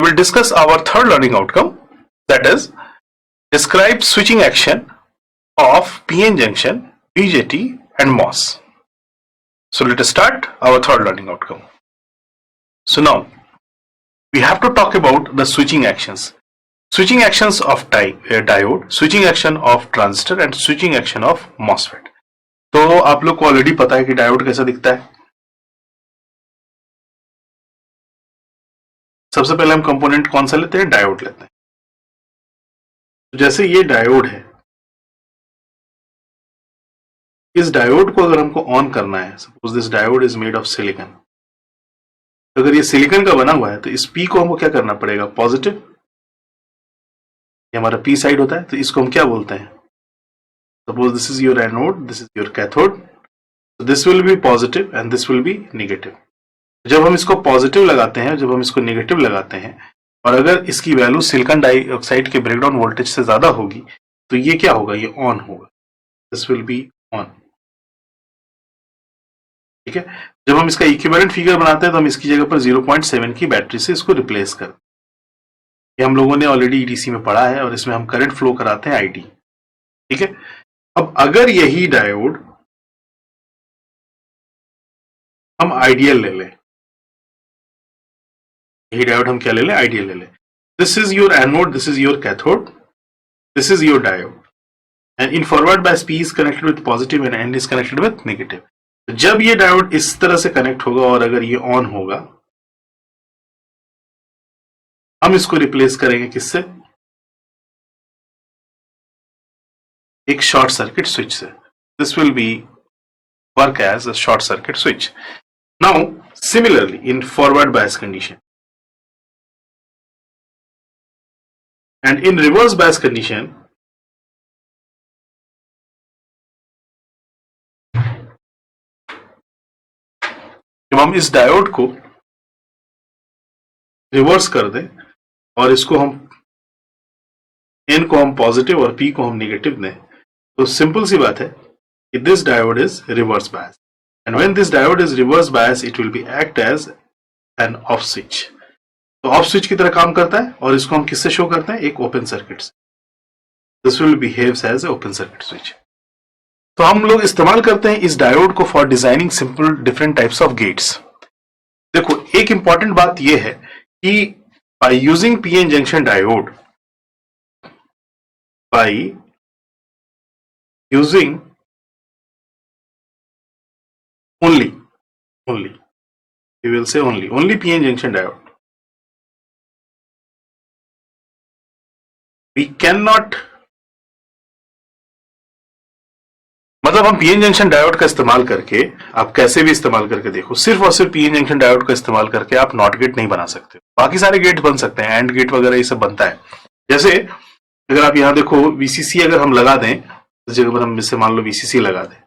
we'll discuss our third learning outcome, that is describe switching action of PN junction, BJT and MOS. So let us start our third learning outcome. So now we have to talk about the switching actions. Switching actions of diode, switching action of transistor and switching action of MOSFET. तो आप लोग को already पता है कि diode कैसा दिखता है. सबसे पहले हम कंपोनेंट कौन सा लेते हैं? डायोड लेते हैं. तो जैसे ये डायोड है, इस डायोड को अगर हमको ऑन करना है, suppose this diode is made of silicon, तो अगर ये सिलिकॉन का बना हुआ है तो इस पी को हमको क्या करना पड़ेगा? पॉजिटिव. ये हमारा पी साइड होता है, तो इसको हम क्या बोलते हैं? Suppose this is your anode, this is your cathode, तो this will be positive and this will be negative. जब हम इसको पॉजिटिव लगाते हैं, जब हम इसको नेगेटिव लगाते हैं, और अगर इसकी वैल्यू सिलिकॉन डाइऑक्साइड के ब्रेकडाउन वोल्टेज से ज्यादा होगी, तो ये क्या होगा? ये ऑन होगा. This will be on. ठीक है. जब हम इसका इक्विवेलेंट फिगर बनाते हैं तो हम इसकी जगह पर 0.7 की बैटरी से इसको रिप्लेस कर, ये हम लोगों ने ऑलरेडी ईडीसी में पढ़ा है और इसमें हम करंट फ्लो कराते हैं आईडी. ठीक है. अब अगर यही डायोड हम आइडियल ले लें, यही डायोड हम क्या ले लें? आइडियल ले लें. This is your anode, this is your cathode, this is your diode, and in forward bias P is connected with positive and N is connected with negative. जब ये डायोड इस तरह से कनेक्ट होगा और अगर ये ऑन होगा, हम इसको रिप्लेस करेंगे किससे? एक शॉर्ट सर्किट स्विच से. This will be work as a short circuit switch. Now similarly in forward bias condition and in reverse bias condition, जब हम इस डायोड को रिवर्स कर दें और इसको हम N को हम पॉजिटिव और P को हम नेगेटिव दें, तो सिंपल सी बात है कि this diode is reverse bias, and when this diode is reverse bias it will be act as an off switch. तो ऑफ स्विच की तरह काम करता है और इसको हम किससे शो करते हैं? एक ओपन सर्किट से. This will behaves as a open circuit switch. तो हम लोग इस्तेमाल करते हैं इस डायोड को for designing simple different types of gates. देखो, एक इंपॉर्टेंट बात यह है कि by using PN junction diode, by using only we will say only PN junction diode, we cannot, मतलब हम पीएन जंक्शन डायोड का इस्तेमाल करके, आप कैसे भी इस्तेमाल करके देखो, सिर्फ और सिर्फ पीएन जंक्शन डायोड का इस्तेमाल करके आप नॉट गेट नहीं बना सकते. बाकी सारे गेट बन सकते हैं, एंड गेट वगैरह ये सब बनता है. जैसे अगर आप यहां देखो वीसीसी अगर हम लगा दें, इस जगह पर हम इससे मान लो वीसीसी लगा दें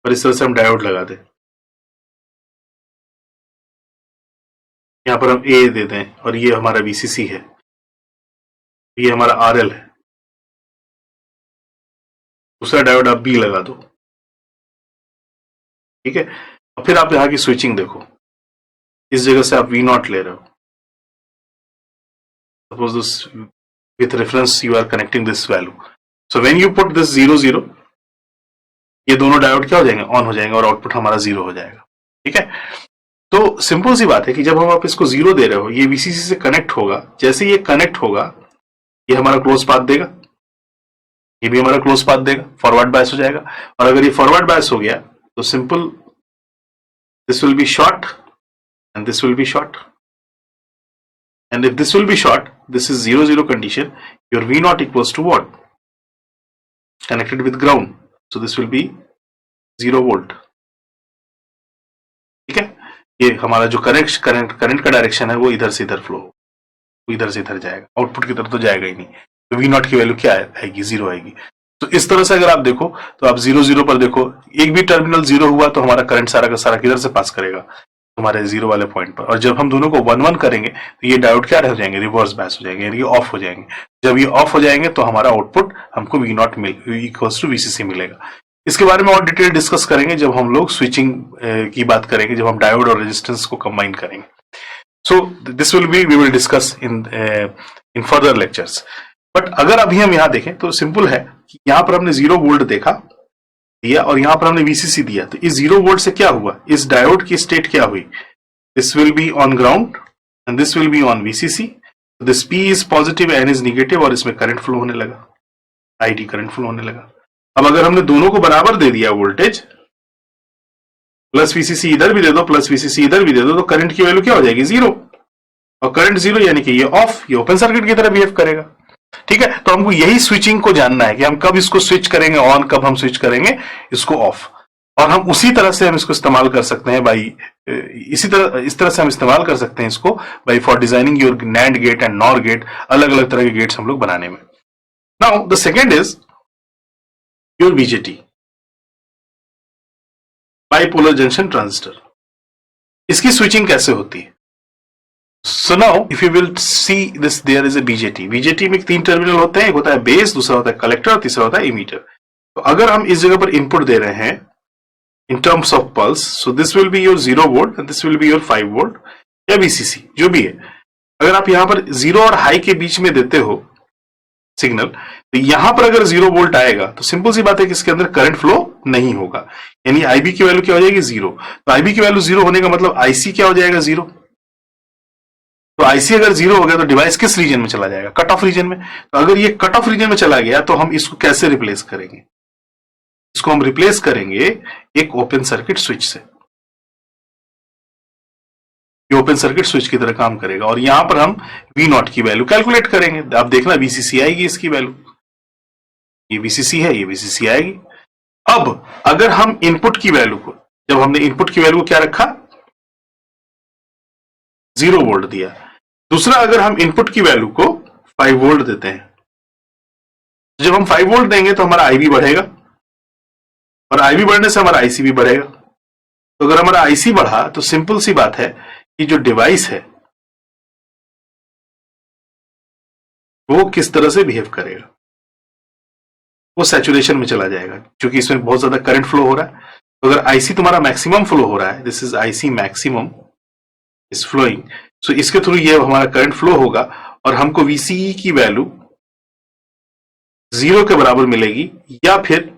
और इस तरह से हम डायोड लगा दें, यहां पर हम ए दे दें और ये हमारा वीसीसी है, ये हमारा आरएल है, दूसरा डायोड आप बी लगा दो. ठीक है. और फिर आप यहां की स्विचिंग देखो, इस जगह से आप वी नॉट ले रहे हो, suppose this with reference you are connecting this value, so when you put this 0 0, ये दोनों डायोड क्या हो जाएंगे? ऑन हो जाएंगे और आउटपुट हमारा 0 हो जाएगा. ठीक है. तो सिंपल सी बात है कि जब हम आप इसको 0 दे रहे हो, ये वीसीसी से कनेक्ट होगा, जैसे ये कनेक्ट होगा ये हमारा क्लोज पाथ देगा, ये भी हमारा क्लोज पाथ देगा, फॉरवर्ड बायस हो जाएगा. और अगर ये फॉरवर्ड बायस हो गया तो simple this will be short and this will be short, and if this will be short, this is 0 0 condition, your V not equals to what? Connected with ground, so this will be 0 volt. ठीक है. ये हमारा जो current का direction है वो इधर से इधर फ्लो, इधर से इधर जाएगा, आउटपुट की तरफ तो जाएगा ही नहीं. तो वी नॉट की वैल्यू क्या आएगी? 0 आएगी. तो इस तरह से अगर आप देखो तो आप 0 0 पर देखो, एक भी टर्मिनल 0 हुआ तो हमारा करंट सारा का सारा किधर से पास करेगा? हमारे 0 वाले पॉइंट पर. और जब हम दोनों को 1 1 करेंगे तो ये डायोड क्या हो जाएंगे? रिवर्स बायस हो जाएंगे, यानी ऑफ हो जाएंगे. जब ये ऑफ हो जाएंगे तो हमारा आउटपुट हमको V not equals to VCC मिलेगा. इसके बारे में और डिटेल डिस्कस करेंगे जब हम लोग स्विचिंग की बात करेंगे, जब हम डायोड और रेजिस्टेंस को कंबाइन करेंगे. So this will be, we will discuss in further lectures. But अगर अभी हम यहां देखें तो सिंपल है कि यहां पर हमने 0 वोल्ट देखा दिया और यहां पर हमने VCC दिया, तो इस 0 वोल्ट से क्या हुआ, इस डायोड की स्टेट क्या हुई, this will be on ground and this will be on VCC, this P is positive, N is negative और इसमें करंट फ्लो होने लगा, ID करंट फ्लो होने लगा। अब अगर हमने दोनों को बराबर दे दिया वोल्टेज, प्लस VCC इधर भी दे दो प्लस VCC इधर भी दे दो, तो करंट की वैल्यू क्या हो जाएगी, 0, और करंट 0 यानी कि ये ऑफ, ये ओपन सर्किट की तरह बिहेव करेगा। ठीक है, तो हमको यही स्विचिंग को जानना है कि हम कब इसको स्विच करेंगे ऑन, कब हम स्विच करेंगे इसको ऑफ, और हम उसी तरह से हम इसको इस्तेमाल कर सकते हैं भाई, इस तरह से हम इस्तेमाल कर सकते हैं इसको भाई for designing your NAND gate and NOR gate, अलग अलग तरह के गेट्स हम लोग बनाने में। Now the second is your BJT, bipolar junction transistor. इसकी स्विचिंग कैसे होती है? So now if you will see this, there is a BJT. BJT में 3 टर्मिनल होते हैं, एक होता है बेस, दूसरा होता है कलेक्टर और तीसरा होता है इमीटर। तो अगर हम इस जगह पर इनपुट दे रहे हैं in terms of pulse, so this will be your 0 volt and this will be your 5 volt या VCC जो भी है। अगर आप यहां पर 0 और हाई के बीच में देते हो सिग्नल, तो यहां पर अगर 0 वोल्ट आएगा तो सिंपल सी बात है कि इसके अंदर करंट फ्लो नहीं होगा, यानी IB की वैल्यू क्या हो जाएगी, 0। तो IB की वैल्यू 0 होने का मतलब IC क्या हो जाएगा, 0। तो IC अगर 0 हो गया तो डिवाइस किस रीजन में चला जाएगा, कट ऑफ रीजन में। तो अगर ये कट ऑफ रीजन में चला गया तो हम इसको कैसे रिप्लेस करेंगे, इसको हम रिप्लेस करेंगे एक ओपन सर्किट स्विच से। ये ओपन सर्किट स्विच की तरह काम करेगा और यहां पर हम V0 की वैल्यू कैलकुलेट करेंगे। आप देखना VCC आएगी इसकी वैल्यू, ये VCC है, ये VCC आएगी। अब अगर हम इनपुट की वैल्यू को, जब हमने इनपुट की वैल्यू को क्या रखा, 0 वोल्ट दिया, दूसरा अगर हम इनपुट की वैल्यू को 5 वोल्ट देते हैं, जब हम 5 वोल्ट देंगे तो हमारा IB बढ़ेगा और IB बढ़ने से हमारा IC भी बढ़ेगा। तो अगर हमारा IC बढ़ा तो सिंपल सी बात है कि जो डिवाइस है वो किस तरह से बिहेव करेगा, वो सैचुरेशन में चला जाएगा, क्योंकि इसमें बहुत ज्यादा करंट फ्लो हो रहा है। तो अगर IC तुम्हारा मैक्सिमम फ्लो हो रहा है, this is IC maximum is flowing, so इसके थ्रू ये हमारा करंट फ्लो होगा और हमको VCE की वैल्यू 0 के बराबर मिलेगी या फिर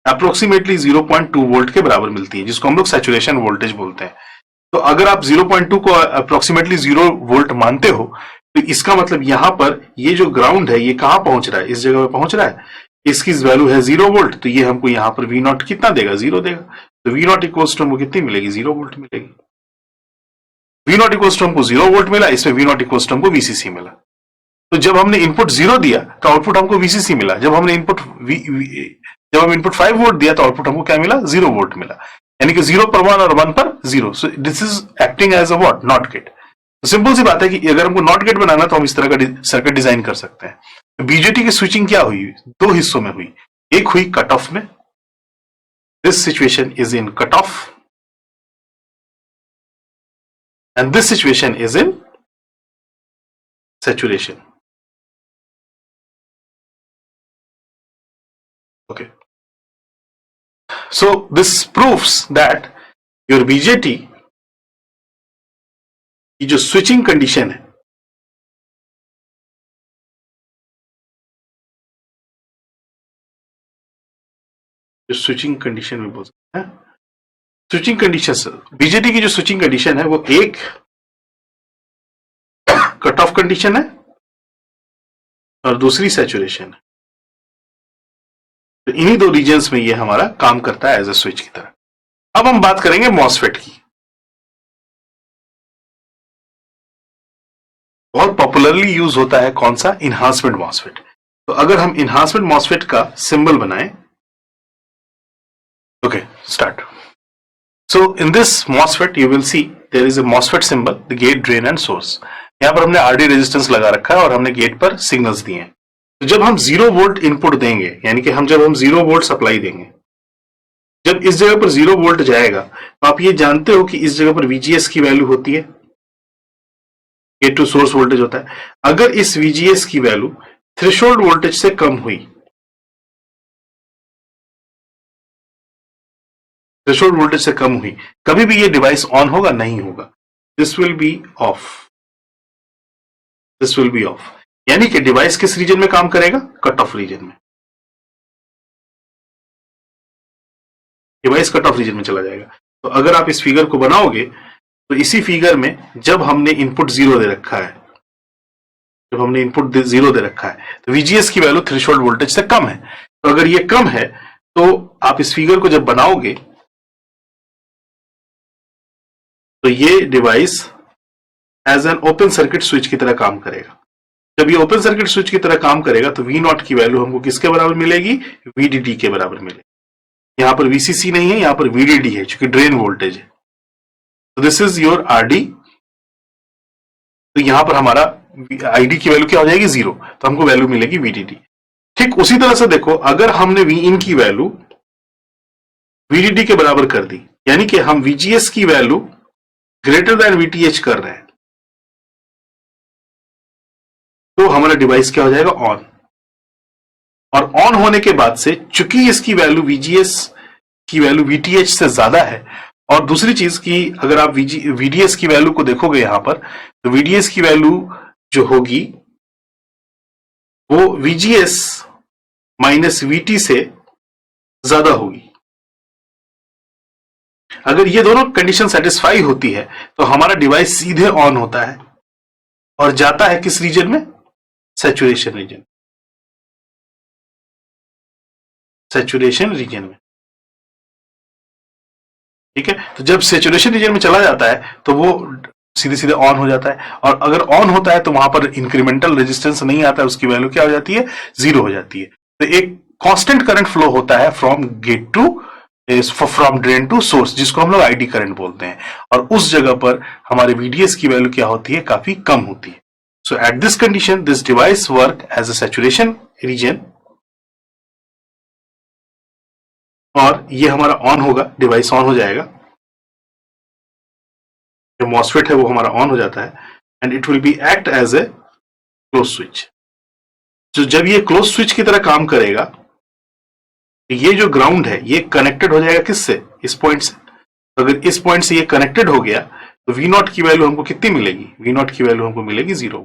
अप्रोक्सीमेटली 0.2 वोल्ट के बराबर मिलती है, जिसको हम लोग सैचुरेशन वोल्टेज बोलते हैं। तो अगर आप 0.2 को अप्रोक्सीमेटली 0 वोल्ट मानते हो तो इसका मतलब यहां पर ये जो ग्राउंड है ये कहां पहुंच रहा है, इस जगह पर पहुंच रहा है, इसकी वैल्यू है 0 वोल्ट, तो ये हमको यहां पर V0 कितना देगा, 0 देगा। तो V0 इक्वल्स टू हमको कितनी मिलेगी, 0 वोल्ट मिलेगी। V0 इक्वल्स टू हमको 0 वोल्ट मिला, इसमें V0 इक्वल्स टू हमको VCC मिला। तो जब हमने इनपुट 0 दिया तो आउटपुट हमको VCC मिला, जब हम इनपुट 5 वोल्ट दिया तो आउटपुट हमको क्या मिला, 0 वोल्ट मिला, यानी कि 0 पर 1 और 1 पर 0। So this is acting as a what, not gate. तो सिंपल सी बात है कि अगर हमको नॉट गेट बनाना तो हम इस तरह का सर्किट डिजाइन कर सकते हैं। BJT की स्विचिंग क्या हुई, 2 हिस्सों में हुई, एक हुई कट ऑफ में, this situation is in cut off and this situation is in saturation. Okay, so this proves that your BJT की जो स्विचिंग कंडीशन है, जो स्विचिंग कंडीशन में बोल सकते हैं, स्विचिंग कंडीशन, BJT की जो स्विचिंग कंडीशन है वो एक कट ऑफ कंडीशन है और दूसरी सैचुरेशन है। तो इन्हीं 2 रीजन्स में ये हमारा काम करता है एज अ स्विच की तरह। अब हम बात करेंगे मॉसफेट की। बहुत पॉपुलरली यूज होता है कौन सा, इन्हांसमेंट मॉसफेट। तो अगर हम इन्हांसमेंट मॉसफेट का सिंबल बनाएं, okay start. So in this MOSFET you will see there is a MOSFET symbol, the gate, drain and source. यहाँ पर हमने RD रेजिस्टेंस लगा रखा है और हमने गेट पर सिग्नल्स दिए हैं। तो जब हम 0 वोल्ट इनपुट देंगे, यानी कि जब हम 0 वोल्ट सप्लाई देंगे, जब इस जगह पर 0 वोल्ट जाएगा तो आप ये जानते हो कि इस जगह पर VGS की वैल्यू होती है, गेट टू सोर्स वोल्टेज होता है। अगर इस VGS की वैल्यू थ्रेशोल्ड वोल्टेज से कम हुई, थ्रेशोल्ड वोल्टेज से कम हुई, कभी भी ये डिवाइस ऑन होगा नहीं होगा, this will B of. This will B of, यानी कि डिवाइस किस रीजन में काम करेगा? कट ऑफ रीजन में। डिवाइस कट ऑफ रीजन में चला जाएगा। तो अगर आप इस फिगर को बनाओगे तो इसी फिगर में जब हमने इनपुट 0 दे रखा है, जब हमने इनपुट 0 दे रखा है तो VGS की वैल्यू थ्रेशोल्ड वोल्टेज से कम है। तो अगर ये कम है तो आप इस फिगर को जब बनाओगे तो ये device as an open circuit switch की तरह काम करेगा। जब ये ओपन सर्किट स्विच की तरह काम करेगा तो V0 की वैल्यू हमको किसके बराबर मिलेगी? VDD के बराबर मिलेगी। यहां पर VCC नहीं है, यहां पर VDD है क्योंकि ड्रेन वोल्टेज है। तो दिस इज योर RD। तो यहां पर हमारा ID की वैल्यू क्या हो जाएगी? 0। तो हमको वैल्यू मिलेगी VDD। ठीक उसी तरह से देखो, अगर हमने Vin की वैल्यू VDD के बराबर कर दी, यानी कि हम VGS की वैल्यू ग्रेटर देन VTH कर रहे हैं, तो हमारा डिवाइस क्या हो जाएगा? ऑन। और ऑन होने के बाद से चूंकि इसकी वैल्यू VGS की वैल्यू VTH से ज्यादा है, और दूसरी चीज की अगर आप VDS की वैल्यू को देखोगे यहां पर, तो VDS की वैल्यू जो होगी वो VGS माइनस VT से ज्यादा होगी। अगर ये दोनों कंडीशन सेटिस्फाई होती है तो हमारा डिवाइस सीधे ऑन होता है और जाता है किस रीजन में? Saturation region. सैचुरेशन रीजन में, ठीक है। तो जब सैचुरेशन रीजन में चला जाता है तो वो सीधे सीधे ऑन हो जाता है, और अगर ऑन होता है तो वहां पर इंक्रीमेंटल रेजिस्टेंस नहीं आता है, उसकी वैल्यू क्या हो जाती है? 0 हो जाती है। तो एक कांस्टेंट करंट फ्लो होता है from gate to from drain to source, जिसको हम लोग ID करंट बोलते हैं, और उस जगह पर हमारे VDS की वैल्यू क्या होती है? काफी कम होती है। So at this condition this device work as a saturation region, और ये हमारा ऑन होगा, डिवाइस ऑन हो जाएगा। जो मॉसफेट है वो हमारा ऑन हो जाता है, and it will be act as a close switch. तो जब ये क्लोज स्विच की तरह काम करेगा, ये जो ग्राउंड है ये कनेक्टेड हो जाएगा किससे? इस पॉइंट से। तो अगर इस पॉइंट से ये कनेक्टेड हो गया तो V0 की वैल्यू हमको कितनी मिलेगी? V0 की वैल्यू हमको मिलेगी 0।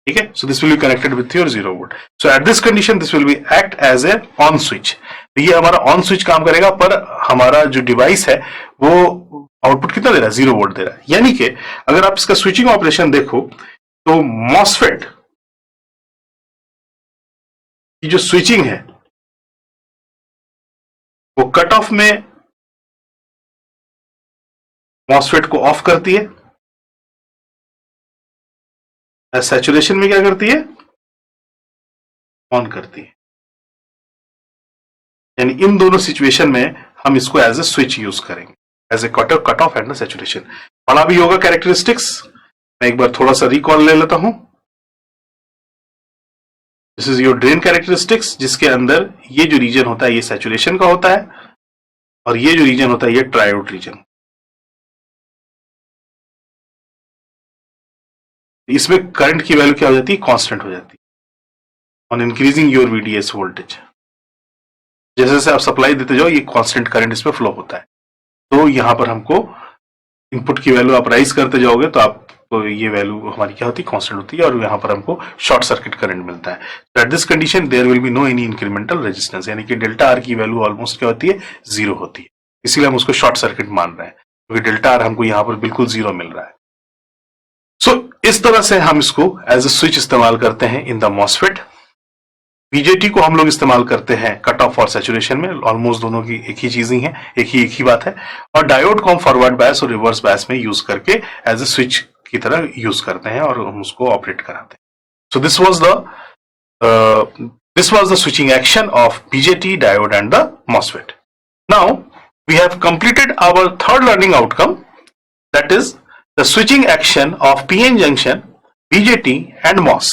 ठीक है, so this will be connected with your 0 volt. So at this condition this will be act as a on switch. तो ये हमारा ऑन स्विच काम करेगा, पर हमारा जो डिवाइस है वो आउटपुट कितना दे रहा है? 0 वोल्ट दे रहा है। यानी कि अगर आप इसका स्विचिंग ऑपरेशन देखो तो मॉसफेट की जो स्विचिंग है वो कट ऑफ में मॉसफेट को ऑफ करती है, सैचुरेशन में क्या करती है? ऑन करती है। यानी इन दोनों सिचुएशन में हम इसको एज ए स्विच यूज करेंगे, as a cut off and saturation. पढ़ा भी होगा कैरेक्टरिस्टिक्स, मैं एक बार थोड़ा सा रिकॉल ले लेता हूं। This is your drain characteristics, जिसके अंदर ये जो रीजन होता है ये सैचुरेशन का होता है, और ये जो रीजन होता है ये ट्रायोड रीजन। इसमें करंट की वैल्यू क्या हो जाती है? कांस्टेंट हो जाती है on increasing your VDS voltage. जैसे जैसे आप सप्लाई देते जाओ ये कांस्टेंट करंट इसमें फ्लो होता है। तो यहां पर हमको इनपुट की वैल्यू आप राइज करते जाओगे तो आपको ये वैल्यू हमारी क्या होती है? कांस्टेंट होती है, और यहां पर हमको शॉर्ट सर्किट करंट मिलता है। At this condition there will be no any incremental resistance, यानी कि डेल्टा R की वैल्यू ऑलमोस्ट क्या होती है? 0 होती है। इसीलिए हम उसको शॉर्ट सर्किट मान रहे हैं, क्योंकि डेल्टा R हमको यहां पर बिल्कुल 0 मिल रहा है। सो इस तरह से हम इसको एज ए स्विच इस्तेमाल करते हैं इन द मॉसफेट। BJT को हम लोग इस्तेमाल करते हैं कट ऑफ और सैचुरेशन में, ऑलमोस्ट दोनों की एक ही चीज ही है, एक ही बात है। और डायोड को हम फॉरवर्ड बायस और रिवर्स बायस में यूज करके एज ए स्विच की तरह यूज करते हैं और हम उसको ऑपरेट कराते हैं। So this was the switching action of BJT, diode and the MOSFET. Now we have completed our third learning outcome, that is the switching action of PN junction, BJT and MOS.